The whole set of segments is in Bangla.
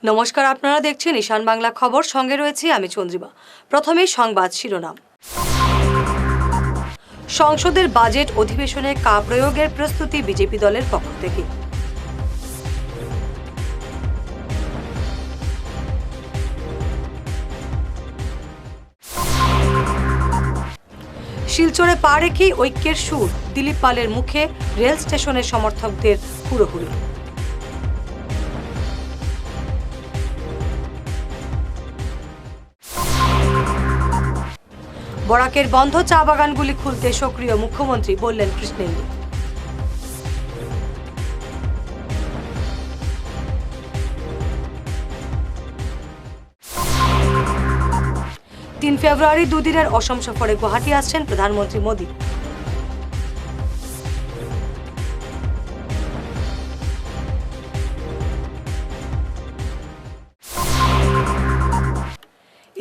নমস্কার, আপনারা দেখছেন ঈশান বাংলা খবর। সঙ্গে রয়েছে আমি চন্দ্রিমা। প্রথমেই সংবাদ শিরোনাম। সংসদের বাজেট অধিবেশনে কা প্রয়োগের প্রস্তুতি বিজেপি দলের পক্ষ থেকে। শিলচরে পা রেখেই ঐক্যের সুর, দিলীপ পালের মুখে রেল স্টেশনের সমর্থকদের হুড়োহুড়ি। বরাকের বন্ধ চা বাগানগুলি খুলতে সক্রিয় মুখ্যমন্ত্রী, বললেন কৃষ্ণেন্দু। তিন ফেব্রুয়ারি দুদিনের অসম সফরে গুয়াহাটি আসছেন প্রধানমন্ত্রী মোদী।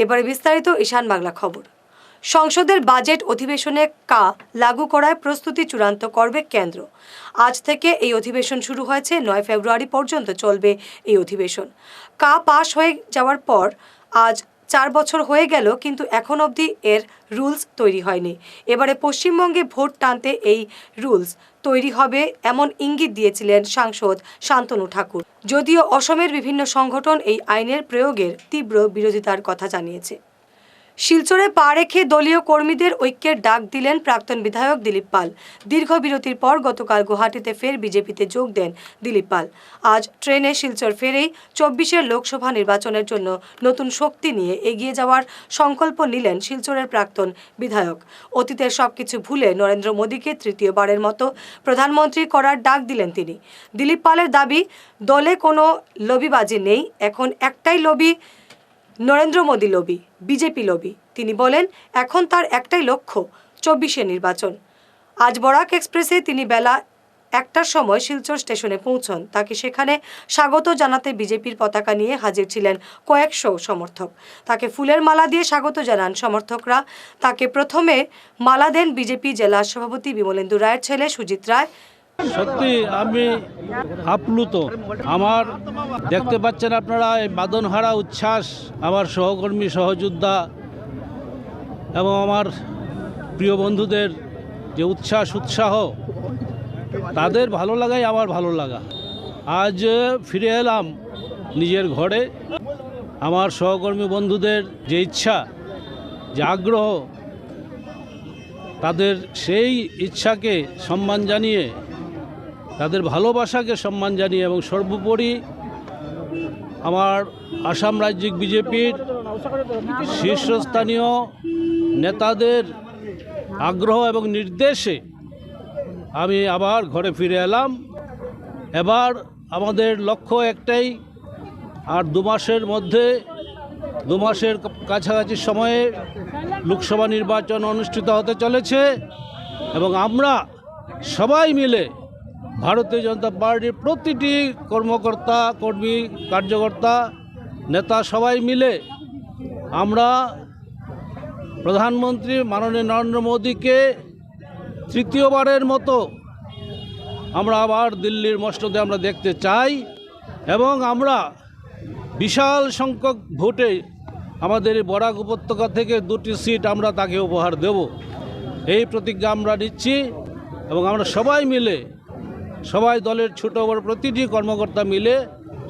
এবারে বিস্তারিত ঈশান বাংলা খবর। সংসদের বাজেট অধিবেশনে কা লাগু করার প্রস্তুতি চূড়ান্ত করবে কেন্দ্র। আজ থেকে এই অধিবেশন শুরু হয়েছে। 9 ফেব্রুয়ারি পর্যন্ত চলবে এই অধিবেশন। কা পাশ হয়ে যাওয়ার পর আজ 4 বছর হয়ে গেল, কিন্তু এখন অবধি এর রুলস তৈরি হয়নি। এবারে পশ্চিমবঙ্গে ভোট টানতে এই রুলস তৈরি হবে এমন ইঙ্গিত দিয়েছিলেন সাংসদ শান্তনু ঠাকুর। যদিও অসমের বিভিন্ন সংগঠন এই আইনের প্রয়োগের তীব্র বিরোধিতার কথা জানিয়েছে। শিলচরে পা রেখে দলীয় কর্মীদের ঐক্যের ডাক দিলেন প্রাক্তন বিধায়ক দিলীপ পাল। দীর্ঘ বিরতির পর গতকাল গুয়াহাটিতে ফের বিজেপিতে যোগ দেন দিলীপ পাল। আজ ট্রেনে শিলচর ফেরেই 24-এর লোকসভা নির্বাচনের জন্য নতুন শক্তি নিয়ে এগিয়ে যাওয়ার সংকল্প নিলেন শিলচরের প্রাক্তন বিধায়ক। অতীতের সবকিছু ভুলে নরেন্দ্র মোদীকে তৃতীয়বারের মতো প্রধানমন্ত্রী করার ডাক দিলেন তিনি। দিলীপ পালের দাবি, দলে কোনো লবিবাজি নেই, এখন একটাই lobby, Narendra Modi lobby, BJP lobby. তিনি বলেন, এখন তার একটাই লক্ষ্য, 24-এর নির্বাচন। আজ বরাক এক্সপ্রেসে তিনি বেলা 1টার সময় শিলচর স্টেশনে পৌঁছন। তাকে সেখানে স্বাগত জানাতে বিজেপির পতাকা নিয়ে হাজির ছিলেন কয়েকশো সমর্থক। তাকে ফুলের মালা দিয়ে স্বাগত জানান সমর্থকরা। তাকে প্রথমে মালা দেন বিজেপি জেলা সভাপতি বিমলেন্দু রায়ের ছেলে সুজিত রায়। সত্যি আমি আপ্লুত। আমার দেখতে পাচ্ছেন আপনারা এই বাঁধনহারা উচ্ছ্বাস, আমার সহকর্মী সহযোদ্ধা এবং আমার প্রিয় বন্ধুদের যে উৎসাহ, তাদের ভালো লাগাই আমার ভালো লাগা। আজ ফিরে এলাম নিজের ঘরে। আমার সহকর্মী বন্ধুদের যে ইচ্ছা, যে আগ্রহ, তাদের সেই ইচ্ছাকে সম্মান জানিয়ে, তাদের ভালোবাসাকে সম্মান জানিয়ে এবং সর্বোপরি আমার আসাম রাজ্যিক বিজেপির শীর্ষস্থানীয় নেতাদের আগ্রহ এবং নির্দেশে আমি আবার ঘরে ফিরে এলাম। এবার আমাদের লক্ষ্য একটাই, আর 2 মাসের মধ্যে, 2 মাসের কাছাকাছি সময়ে লোকসভা নির্বাচন অনুষ্ঠিত হতে চলেছে এবং আমরা সবাই মিলে, ভারতীয় জনতা পার্টির প্রতিটি কর্মকর্তা, কর্মী, কার্যকর্তা, নেতা সবাই মিলে আমরা প্রধানমন্ত্রী মাননীয় নরেন্দ্র মোদীকে তৃতীয়বারের মতো আমরা আবার দিল্লির মসনদে আমরা দেখতে চাই এবং আমরা বিশাল সংখ্যক ভোটে আমাদের বরাক উপত্যকা থেকে 2টি সিট আমরা তাকে উপহার দেব, এই প্রতিজ্ঞা আমরা নিচ্ছি। এবং আমরা সবাই মিলে, সবাই দলের ছোট বড় প্রতিটি কর্মকর্তা মিলে,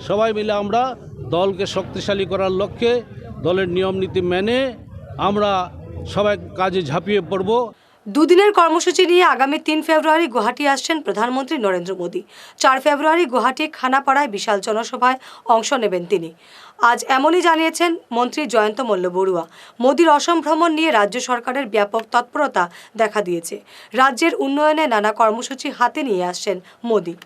সবাই মিলে আমরা দলকে শক্তিশালী করার লক্ষ্যে দলের নিয়ম নীতি মেনে আমরা সবাই কাজে ঝাঁপিয়ে পড়ব। দুদিনের কর্মসূচি নিয়ে আগামী 3 ফেব্রুয়ারি গুয়াহাটি আসছেন প্রধানমন্ত্রী নরেন্দ্র মোদী। 4 ফেব্রুয়ারি গুয়াহাটি খানাপাড়ায় বিশাল জনসভায় অংশ নেবেন তিনি। আজ এমনই জানিয়েছেন মন্ত্রী জয়ন্ত মল্ল বড়ুয়া। মোদীর অসম ভ্রমণ নিয়ে রাজ্য সরকারের ব্যাপক তৎপরতা দেখা দিয়েছে। রাজ্যের উন্নয়নে নানা কর্মসূচি হাতে নিয়ে আসছেন মোদী।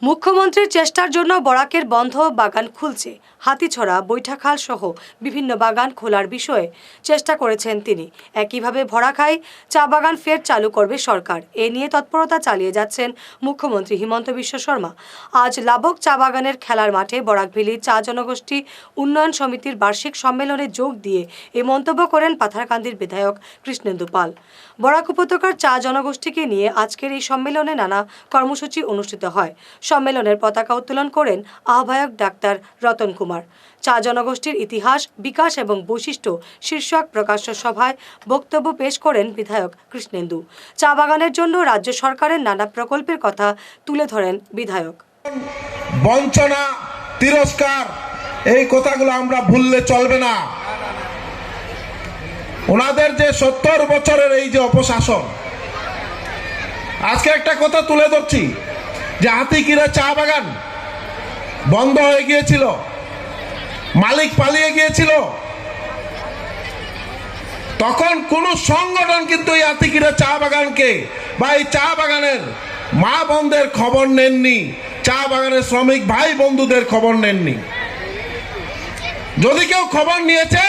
মুখ্যমন্ত্রীর চেষ্টার জন্য বরাকের বন্ধ বাগান খুলছে। হাতিছড়া, বৈঠাখাল সহ বিভিন্ন বাগান খোলার বিষয়ে চেষ্টা করেছেন তিনি। একইভাবে ভরাখাই চা বাগান ফের চালু করবে সরকার। এ নিয়ে তৎপরতা চালিয়ে যাচ্ছেন মুখ্যমন্ত্রী হিমন্ত বিশ্ব শর্মা। আজ লাবক চা বাগানের খেলার মাঠে বরাকভেলী চা জনগোষ্ঠী উন্নয়ন সমিতির বার্ষিক সম্মেলনে যোগ দিয়ে এ মন্তব্য করেন পাথারকান্দির বিধায়ক কৃষ্ণেন্দু পাল। বরাক উপত্যকার চা জনগোষ্ঠীকে নিয়ে আজকের এই সম্মেলনে নানা কর্মসূচি অনুষ্ঠিত হয়। সম্মেলনের পতাকা উত্তোলন করেন আহ্বায়ক ডাক্তার রতন কুমার। চা জনগোষ্ঠীর ইতিহাস, বিকাশ এবং বৈশিষ্ট্য শীর্ষক প্রকাশ্য সভায় বক্তব্য পেশ করেন বিধায়ক কৃষ্ণেন্দু। চা বাগানের জন্য রাজ্য সরকারের নানা প্রকল্পের কথা তুলে ধরেন বিধায়ক। বঞ্চনা, তিরস্কার, এই কথাগুলো আমরা ভুললে চলবে না। ওনাদের যে 70 বছরের এই যে অপশাসন, আজকে একটা কথা তুলে ধরছি যে হাতিকিরা চা বাগান বন্ধ হয়ে গিয়েছিল, মালিক পালিয়ে গিয়েছিল, তখন কোন সংগঠন কিন্তু এই হাতিকিরা চা বাগানকে বা এই চা বাগানের মা বোনদের খবর নেননি, চা বাগানের শ্রমিক ভাই বন্ধুদের খবর নেননি। যদি কেউ খবর নিয়েছে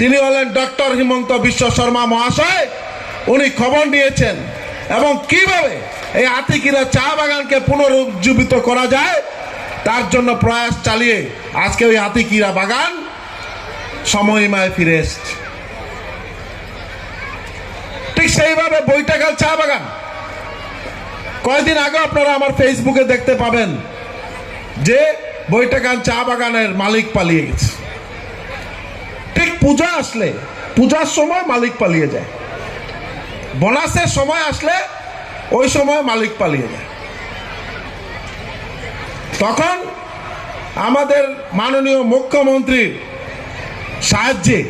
তিনি হলেন ডক্টর হিমন্ত বিশ্ব শর্মা মহাশয়। উনি খবর নিয়েছেন এবং কিভাবে এই হাতিকিরা চা বাগানকে পুনরুজ্জীবিত করা যায় তার জন্য প্রয়াস চালিয়ে আজকে ওই হাতিকিরা বাগান সময়মায় ফিরে এসছে। ঠিক সেইভাবে বৈটাকাল চা বাগান কয়েকদিন আগে আপনারা আমার ফেসবুকে দেখতে পাবেন যে বৈটাকাল চা বাগানের মালিক পালিয়ে গেছে। ঠিক পূজা আসলে, পূজার সময় মালিক পালিয়ে যায়, বোনাসের সময় আসলে ওই সময় মালিক পালিয়ে যায়। তখন আমাদের মাননীয় মুখ্যমন্ত্রীর সাহায্যে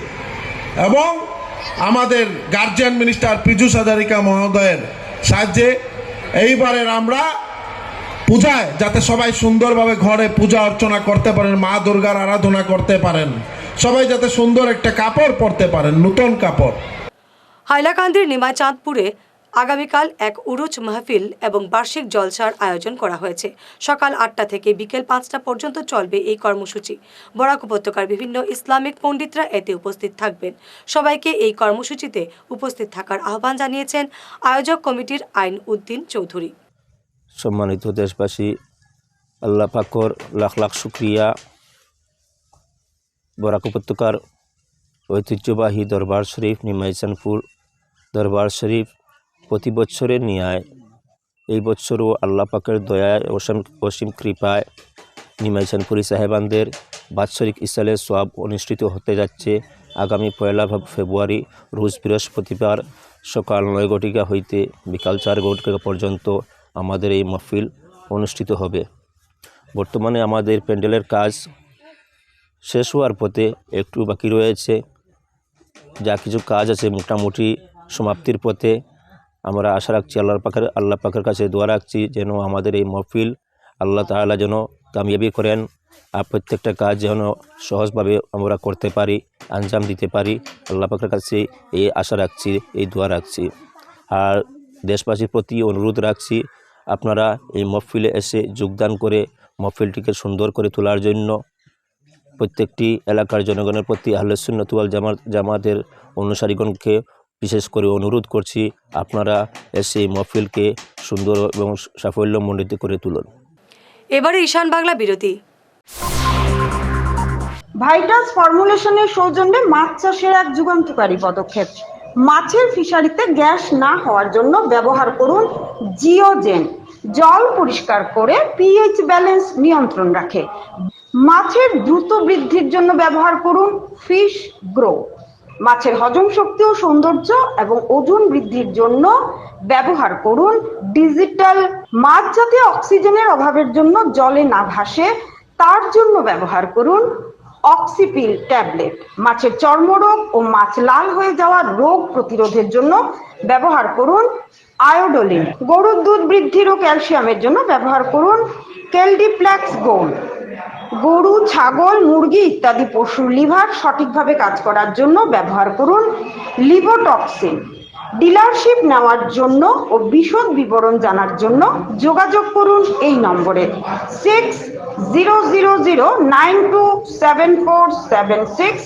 এবং আমাদের গার্জিয়ান মিনিস্টার পীযূষ হাজারিকা মহোদয়ের সাহায্যে এইবারের আমরা পূজায় যাতে সবাই সুন্দরভাবে ঘরে পূজা অর্চনা করতে পারেন, মা দুর্গার আরাধনা করতে পারেন, সবাই যাতে সুন্দর একটা কাপড় পরতে পারেন, নতুন কাপড়। হাইলাকান্দির নিমাইচাঁদপুরে আগামীকাল এক উরুজ মাহফিল এবং বার্ষিক জলসার আয়োজন করা হয়েছে। সকাল 8টা থেকে বিকেল 5টা পর্যন্ত চলবে এই কর্মসূচি। বরাক উপত্যকার বিভিন্ন ইসলামিক পণ্ডিতরা এতে উপস্থিত থাকবেন। সবাইকে এই কর্মসূচিতে উপস্থিত থাকার আহ্বান জানিয়েছেন আয়োজক কমিটির আইন উদ্দিন চৌধুরী। সম্মানিত দেশবাসী, আল্লাহ পাকর লাখ লাখ শুক্রিয়া। বরাক উপত্যকার ঐতিহ্যবাহী দরবার শরীফ নিমাইচাঁদপুর দরবার শরীফ প্রতি বছরের ন্যায় এই বছরও আল্লাহ পাকের দয়ায় অসীম কৃপায় নিমাইচাঁদপুরি সাহেবানদের বাৎসরিক ইসালের সওয়াব অনুষ্ঠিত হতে যাচ্ছে। আগামী 1 ফেব্রুয়ারি রোজ বৃহস্পতিবার সকাল 9 ঘটিকা হইতে বিকাল 4 ঘটিকা পর্যন্ত আমাদের এই মাহফিল অনুষ্ঠিত হবে। বর্তমানে আমাদের প্যান্ডেলের কাজ শেষ হওয়ার পথে, একটু বাকি রয়েছে। যা কিছু কাজ আছে মোটামুটি সমাপ্তির পথে। আমরা আশা রাখছি আল্লাহ পাকের কাছে দোয়া রাখছি যেন আমাদের এই মাহফিল আল্লাহ তাআলা যেন কামিয়াবি করেন, আর প্রত্যেকটা কাজ যেন সহজভাবে আমরা করতে পারি, আঞ্জাম দিতে পারি। আল্লাহ পাকের কাছে এই আশা রাখছি, এই দোয়া রাখছি। আর দেশবাসীর প্রতি অনুরোধ রাখছি আপনারা এই মাহফিলে এসে যোগদান করে মাহফিলটিকে সুন্দর করে তোলার জন্য প্রত্যেকটি এলাকার জনগণের প্রতি আহলে সুন্নাত ওয়াল জামাতের অনুসারীগণকে বিশেষ করে অনুরোধ করছি আপনারা এসে মাহফিলকে সুন্দর এবং সাফল্যমণ্ডিত করে তুলুন। এবারে ঈশান বাংলা বিরতি। ভাইটাস ফর্মুলেশনের সৌজন্যে মাছ চাষের এক যুগান্তকারী পদক্ষেপ। মাছের ফিশারিতে গ্যাস না হওয়ার জন্য ব্যবহার করুন জিওজেন। জল পরিষ্কার করে পিএইচ ব্যালেন্স নিয়ন্ত্রণ রাখে। মাছের দ্রুত বৃদ্ধির জন্য ব্যবহার করুন ফিশ গ্রো। মাছের হজম শক্তি ও সৌন্দর্য এবং ওজন বৃদ্ধির জন্য ব্যবহার করুন ডিজিটাল। মাছ যাতে অক্সিজেনের অভাবের জন্য জলে না ভাসে তার জন্য ব্যবহার করুন অক্সিপিল ট্যাবলেট। মাছের চর্মরোগ ও মাছ লাল হয়ে যাওয়ার রোগ প্রতিরোধের জন্য ব্যবহার করুন আয়োডোলিন। গরুর দুধ বৃদ্ধির ও ক্যালসিয়ামের জন্য ব্যবহার করুন কেলডিপ্লেক্স গোল্ড। গরু, ছাগল, মুরগি ইত্যাদি পশুর লিভার সঠিকভাবে কাজ করার জন্য ব্যবহার করুন লিভোটক্সিন। ডিলারশিপ নেওয়ার জন্য ও বিশদ বিবরণ জানার জন্য যোগাযোগ করুন এই নম্বরে 6000927476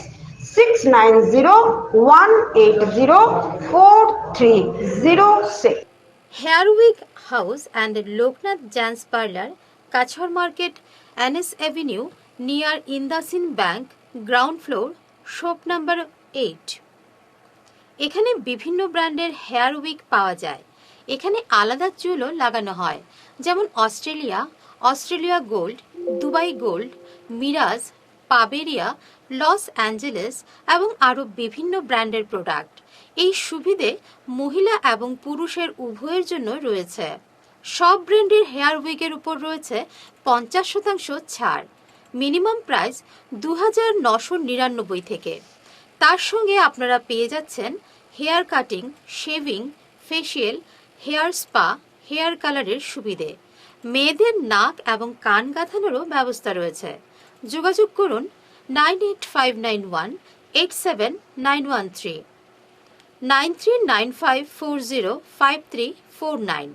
69018043006। হেয়ারউইক house and Loknath Jans Parlor, Kachhar Market, NS Avenue, near Indasin Bank, ground floor, shop number 8। এখানে বিভিন্ন ব্র্যান্ডের হেয়ার উইক পাওয়া যায়। এখানে আলাদা চুলও লাগানো হয়, যেমন অস্ট্রেলিয়া গোল্ড, দুবাই গোল্ড, মিরাজ, পাবেরিয়া, লস অ্যাঞ্জেলেস এবং আরও বিভিন্ন ব্র্যান্ডের প্রোডাক্ট। এই সুবিধে মহিলা এবং পুরুষের উভয়ের জন্য রয়েছে। সব ব্র্যান্ডের হেয়ার উইগের উপর রয়েছে 50% ছাড়, মিনিমাম প্রাইস 2999 থেকে। তার সঙ্গে আপনারা পেয়ে যাচ্ছেন hair cutting, shaving, facial, hair spa, hair কালারের সুবিধে। মেয়েদের নাক এবং কান গাঁথানোরও ব্যবস্থা রয়েছে। যোগাযোগ করুন 9859187913, 9395405349।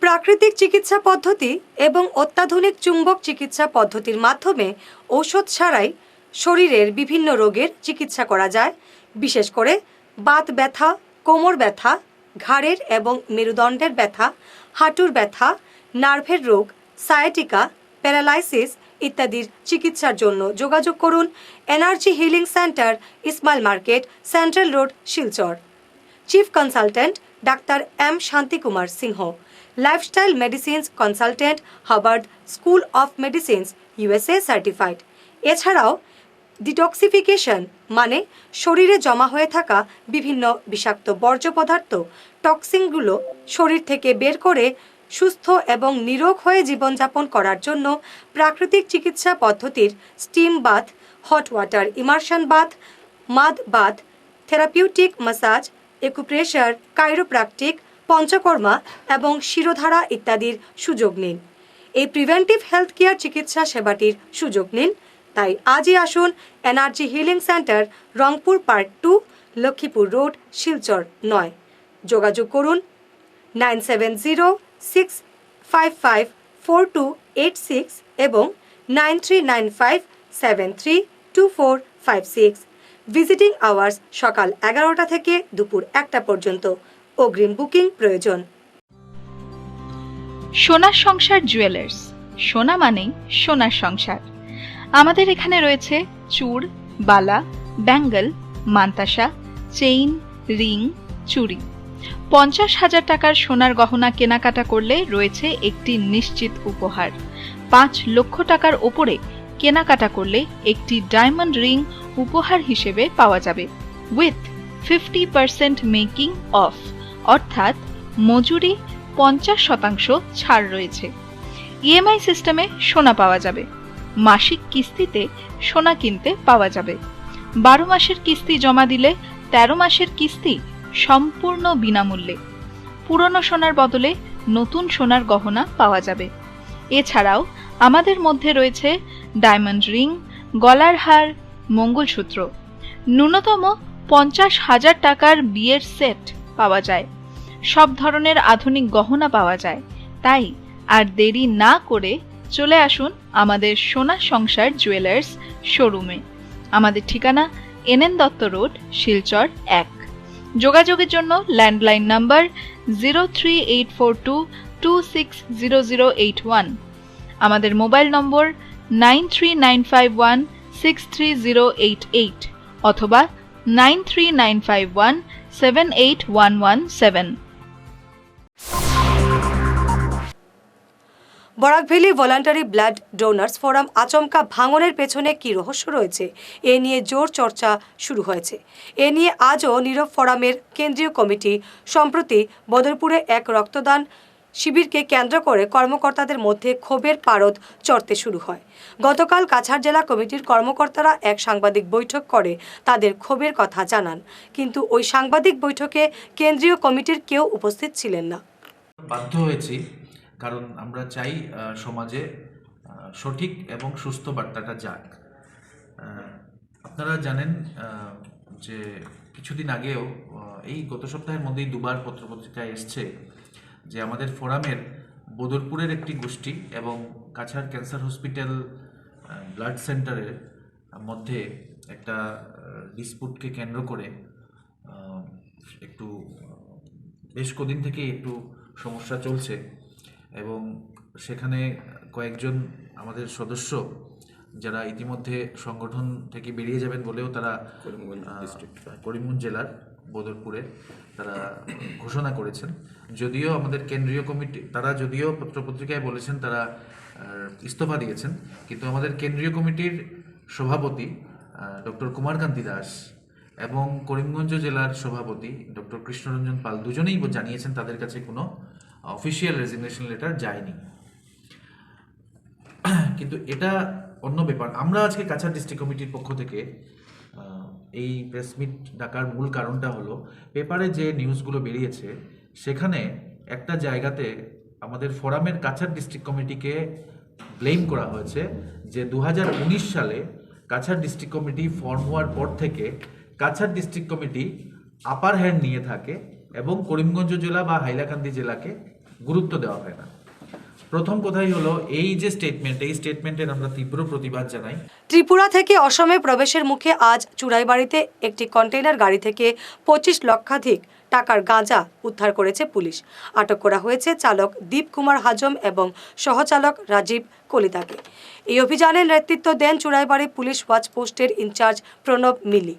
প্রাকৃতিক চিকিৎসা পদ্ধতি এবং অত্যাধুনিক চুম্বক চিকিৎসা পদ্ধতির মাধ্যমে ঔষধ ছাড়াই শরীরের বিভিন্ন রোগের চিকিৎসা করা যায়। বিশেষ করে বাত ব্যথা, কোমর ব্যথা, ঘাড়ের এবং মেরুদণ্ডের ব্যথা, হাঁটুর ব্যথা, নার্ভের রোগ, সায়াটিকা, প্যারালাইসিস ইত্যাদির চিকিৎসার জন্য যোগাযোগ করুন energy healing centre, Ismail market, central road, Silchar. Chief consultant ডাক্তার M Shantikumar Singha, lifestyle medicines consultant, Harvard school of medicines, USA certified. এছাড়াও ডিটক্সিফিকেশন মানে শরীরে জমা হয়ে থাকা বিভিন্ন বিষাক্ত বর্জ্য পদার্থ, টক্সিনগুলো শরীর থেকে বের করে সুস্থ এবং নিরোগ হয়ে জীবনযাপন করার জন্য প্রাকৃতিক চিকিৎসা পদ্ধতির steam bath, hot water immersion bath, mud bath, therapeutic massage, acupressure, chiropractic, panchakarma এবং শিরোধারা ইত্যাদির সুযোগ নিন। এই প্রিভেন্টিভ হেলথ কেয়ার চিকিৎসা সেবাটির সুযোগ নিন। তাই আজই আসুন energy healing centre, Rangpur part 2, Lakshmipur road, Silchar 9। যোগাযোগ করুন 9706554286 এবং 9395732456। ভিজিটিং আওয়ার্স সকাল 11টা থেকে দুপুর 1টা পর্যন্ত। অগ্রিম বুকিং প্রয়োজন। সোনার সংসার জুয়েলার্স, সোনা মানেই সোনার সংসার। আমাদের এখানে রয়েছে চূড়, বালা, ব্যাঙ্গল, মান্তাসা, চেইন, রিং, চুড়ি। 50,000 টাকার সোনার গহনা কেনাকাটা করলে রয়েছে একটি নিশ্চিত উপহার। 5 লক্ষ টাকার ওপরে কেনাকাটা করলে একটি ডায়মন্ড রিং উপহার হিসেবে পাওয়া যাবে, উইথ 50% মেকিং অফ, অর্থাৎ মজুরি 50% ছাড় রয়েছে। EMI সিস্টেমে সোনা পাওয়া যাবে। মাসিক কিস্তিতে সোনা কিনতে পাওয়া যাবে। 12 মাসের কিস্তি জমা দিলে 13 মাসের কিস্তি সম্পূর্ণ বিনামূল্যে। পুরনো সোনার বদলে নতুন সোনার গহনা পাওয়া যাবে। এছাড়াও আমাদের মধ্যে রয়েছে ডায়মন্ড রিং, গলার হার, মঙ্গলসূত্র। ন্যূনতম 50,000 টাকার বিয়ের সেট পাওয়া যায়। সব ধরনের আধুনিক গহনা পাওয়া যায়। তাই আর দেরি না করে চলে আসুন আমাদের সোনা সংসার জুয়েলার্স শোরুমে। আমাদের ঠিকানা NN দত্ত রোড, শিলচর 1। যোগাযোগের জন্য ল্যান্ডলাইন নাম্বার 03842260081, আমাদের মোবাইল নম্বর 9395163088 অথবা 9395178117। বরাকভ্যালি ভলান্টারি ব্লাড ডোনার্স ফোরাম আচমকা ভাঙনের পেছনে কী রহস্য রয়েছে, এ নিয়ে জোর চর্চা শুরু হয়েছে। এ নিয়ে আজও নীরব ফোরামের কেন্দ্রীয় কমিটি সম্প্রতি বদরপুরে এক রক্তদান শিবিরকে কেন্দ্র করে কর্মকর্তাদের মধ্যে ক্ষোভের পারদ চড়তে শুরু হয়। গতকাল কাছাড় জেলা কমিটির কর্মকর্তারা এক সাংবাদিক বৈঠক করে তাদের ক্ষোভের কথা জানান, কিন্তু ওই সাংবাদিক বৈঠকে কেন্দ্রীয় কমিটির কেউ উপস্থিত ছিলেন না। বাধ্য হয়েছি, কারণ আমরা চাই সমাজে সঠিক এবং সুস্থ বার্তাটা যাক। আপনারা জানেন যে কিছুদিন আগেও এই গত সপ্তাহের মধ্যেই দুবার পত্রপত্রিকায় এসছে যে আমাদের ফোরামের বদরপুরের একটি গোষ্ঠী এবং কাছাড় ক্যান্সার হসপিটাল ব্লাড সেন্টারের মধ্যে একটা ডিসপুটকে কেন্দ্র করে একটু বেশ কদিন থেকে একটু সমস্যা চলছে এবং সেখানে কয়েকজন আমাদের সদস্য যারা ইতিমধ্যে সংগঠন থেকে বেরিয়ে যাবেন বলেও তারা করিমগঞ্জ জেলার বদরপুরে তারা ঘোষণা করেছেন। যদিও আমাদের কেন্দ্রীয় কমিটি, তারা যদিও পত্রপত্রিকায় বলেছেন তারা ইস্তফা দিয়েছেন, কিন্তু আমাদের কেন্দ্রীয় কমিটির সভাপতি ডক্টর কুমারকান্তি দাস এবং করিমগঞ্জ জেলার সভাপতি ডক্টর কৃষ্ণরঞ্জন পাল দুজনেই জানিয়েছেন তাদের কাছে কোনো অফিসিয়াল রেজিগনেশন লেটার যায়নি। কিন্তু এটা অন্য ব্যাপার। আমরা আজকে কাছাড় ডিস্ট্রিক্ট কমিটির পক্ষ থেকে এই প্রেস মিট ডাকার মূল কারণটা হলো, পেপারে যে নিউজগুলো বেরিয়েছে সেখানে একটা জায়গাতে আমাদের ফোরামের কাছাড় ডিস্ট্রিক্ট কমিটিকে ব্লেম করা হয়েছে যে 2019 সালে কাছাড় ডিস্ট্রিক্ট কমিটি ফর্ম হওয়ার পর থেকে Cachar district committee upper hand নিয়ে থাকে এবং করিমগঞ্জ জেলা বা হাইলাকান্দি জেলাকে গুরুত্ব দেওয়া হয় না। প্রথম কথাই হলো এই যে স্টেটমেন্ট, এই স্টেটমেন্টের আমরা তীব্র প্রতিবাদ জানাই। ত্রিপুরা থেকে অসমে প্রবেশের মুখে আজ চুড়াইবাড়িতে একটি কন্টেইনার গাড়ি থেকে 25 লক্ষাধিক টাকার গাঁজা উদ্ধার করেছে পুলিশ। আটক করা হয়েছে চালক দীপ কুমার হাজম এবং সহচালক রাজীব কলিতাকে। এই অভিযানের নেতৃত্ব দেন চুড়াইবাড়ি পুলিশ ওয়াচ পোস্টের ইনচার্জ প্রণব মিলি।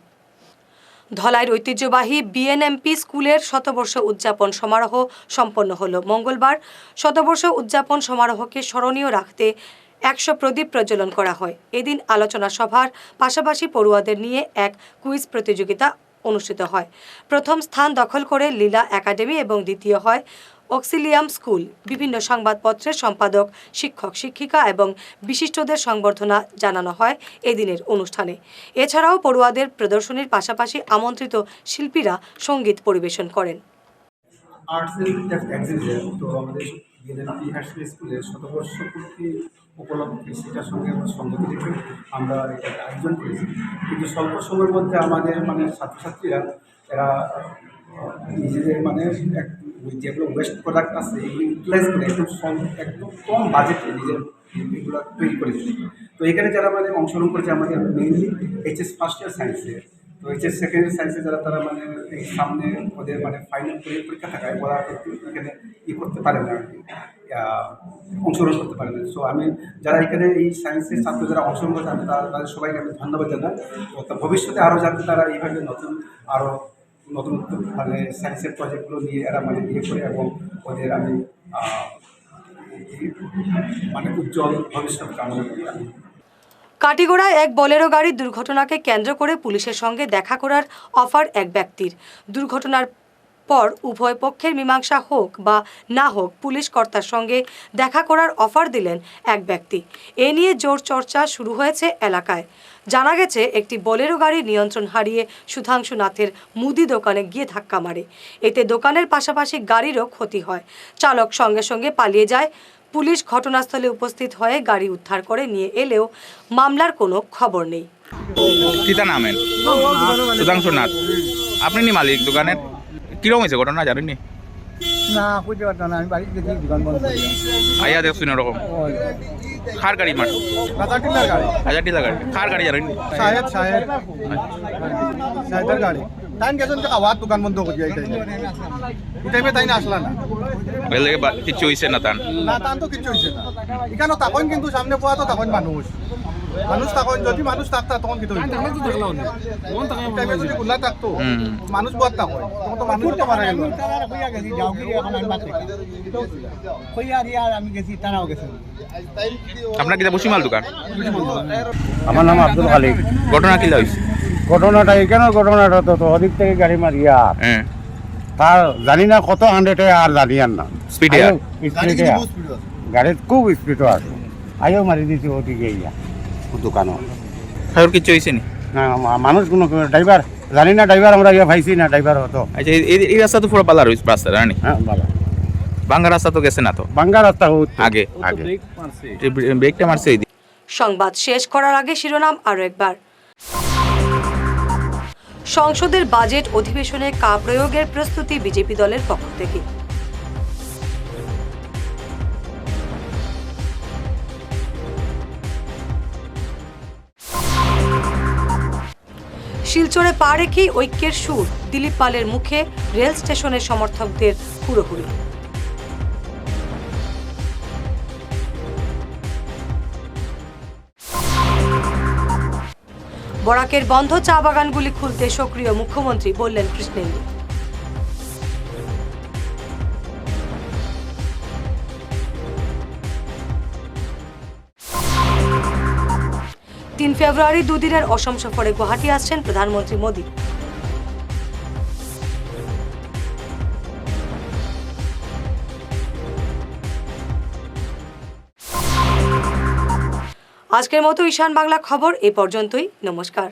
ধলাইয়ের ঐতিহ্যবাহী বিএনএমপি স্কুলের শতবর্ষ উদযাপন সমারোহ সম্পন্ন হলো মঙ্গলবার। শতবর্ষ উদযাপন সমারোহকে স্মরণীয় রাখতে 100 প্রদীপ প্রজ্বলন করা হয়। এদিন আলোচনা সভার পাশাপাশি পড়ুয়াদের নিয়ে এক কুইজ প্রতিযোগিতা অনুষ্ঠিত হয়। প্রথম স্থান দখল করে লীলা একাডেমি এবং দ্বিতীয় হয় অক্সিলিয়াম স্কুল। বিভিন্ন সংবাদপত্রের সম্পাদক, শিক্ষক, শিক্ষিকা এবং বিশিষ্টদের সংবর্ধনা জানানো হয় এদিনের অনুষ্ঠানে। এছাড়াও পড়ুয়াদের প্রদর্শনীর পাশাপাশি আমন্ত্রিত শিল্পীরা সঙ্গীত পরিবেশন করেন। আর্টস এক্সিবিশন তো আমাদের বিএনএমপি হাই স্কুলের শতবর্ষ পূর্তি উপলক্ষে সেটার সঙ্গে আমরা সঙ্গতি রেখে আমরা এটা আয়োজন করেছি। কিন্তু স্বল্প সময়ের মধ্যে আমাদের ছাত্রছাত্রীরা এরা নিজেদের যেগুলো ওয়েস্ট প্রোডাক্ট আছে এগুলো ইউটিলাইজ করে একদম কম বাজেটে নিজের এগুলো তৈরি করেছে। তো এখানে যারা অংশগ্রহণ করেছে আমাদের মেইনলি এইচএস ফার্স্ট ইয়ার সায়েন্সে, তো এইচএস সেকেন্ড ইয়ার সায়েন্সে যারা তারা এই সামনে ওদের ফাইনাল পরীক্ষা থাকায় ওরা কিন্তু এখানে করতে পারে না, অংশগ্রহণ করতে পারে না। সো আমি যারা এখানে এই সায়েন্সের ছাত্র যারা অংশগ্রহণ করতে আমি তাদের সবাইকে আমি ধন্যবাদ জানাই। তো ভবিষ্যতে আরও যাতে তারা এইভাবে নতুন সায়েন্সের প্রজেক্টগুলো নিয়ে এরা ইয়ে করে এবং ওদের আমি উজ্জ্বল ভবিষ্যৎ কামনা করি। আমি কাটিগড়ায় এক বোলেরো গাড়ির দুর্ঘটনাকে কেন্দ্র করে পুলিশের সঙ্গে দেখা করার অফার এক ব্যক্তির। দুর্ঘটনার পর উভয় পক্ষের মীমাংসা হোক বা না হোক পুলিশ কর্তার সঙ্গে দেখা করার অফার দিলেন এক ব্যক্তি। এ নিয়ে জোর চর্চা শুরু হয়েছে এলাকায়। জানা গেছে একটি বোলেরো গাড়ি নিয়ন্ত্রণ হারিয়ে সুধাংশু নাথের মুদি দোকানে গিয়ে ধাক্কা মারে। এতে দোকানের পাশাপাশি গাড়িরও ক্ষতি হয়। চালক সঙ্গে সঙ্গে পালিয়ে যায়। পুলিশ ঘটনাস্থলে উপস্থিত হয়ে গাড়ি উদ্ধার করে নিয়ে এলেও মামলার কোনো খবর নেই। কিতা নামেন? সুধাংশু নাথ। আপনি নি মালিক দোকানের? কিরকম হয়েছে ঘটনা জানেননি? না বুঝতে পারতাম না, আমি বাড়িতে গেছি দোকান বন্ধ। আইয়া দেখছেন এরকম কার গাড়ি মার? হাজার টিলার গাড়ি। কার গাড়ি জানেননি? সাহেবের গাড়ি। তাই গেছেন আবার দোকান বন্ধ করে এই টাইমে তাই না আসলা না। কিছু হয়েছে না তান? না তান তো কিছু হয়েছে না। এখানে তখন কিন্তু সামনে পোয়া তো তখন মানুষ তখন যদি মানুষ থাকতো তখন কিন্তু যদি খোলা থাকতো মানুষ বহুত থাকতো তখন তো মানুষ তো মারা গেল। আমি গেছি তারাও গেছে। আপনার কিনা বসিমাল দোকান? আমার নাম আব্দুল খালিক। ঘটনা কি হয়েছে? ঘটনাটা এখানে ঘটনাটা তো ওদিক থেকে গাড়ি মারিয়া তার জানি না কত 100 আর জানি আর না স্পিডে গাড়ি খুব স্পিডও আছে আয়ও মারি দিয়েছি ওদিকে দোকানও। কিছু হয়েছে নি? না মানুষ কোনো ড্রাইভার জানি না, ড্রাইভার আমরা পাইছি না, ড্রাইভার হতো। আচ্ছা এই রাস্তা তো পুরো পালা রয়েছে রাস্তা জানি? হ্যাঁ ভালো। বাঙ্গা রাস্তা তো গেছে না? তো বাঙ্গা রাস্তা আগে ব্রেকটা মারছে। সংবাদ শেষ করার আগে শিরোনাম আরো একবার। সংসদের বাজেট অধিবেশনে কা প্রয়োগের প্রস্তুতি বিজেপি দলের পক্ষ থেকে। শিলচরে পা রেখেই ঐক্যের সুর, দিলীপ পালের মুখে রেল স্টেশনের সমর্থকদের হুড়োহুড়ি। বরাকের বন্ধ চা বাগানগুলি খুলতে সক্রিয় মুখ্যমন্ত্রী, বললেন কৃষ্ণেন্দু। 3 ফেব্রুয়ারি দুদিনের অসম সফরে গুয়াহাটি আসছেন প্রধানমন্ত্রী মোদী। আজকের মতো ঈশান বাংলা খবর এ পর্যন্তই। নমস্কার।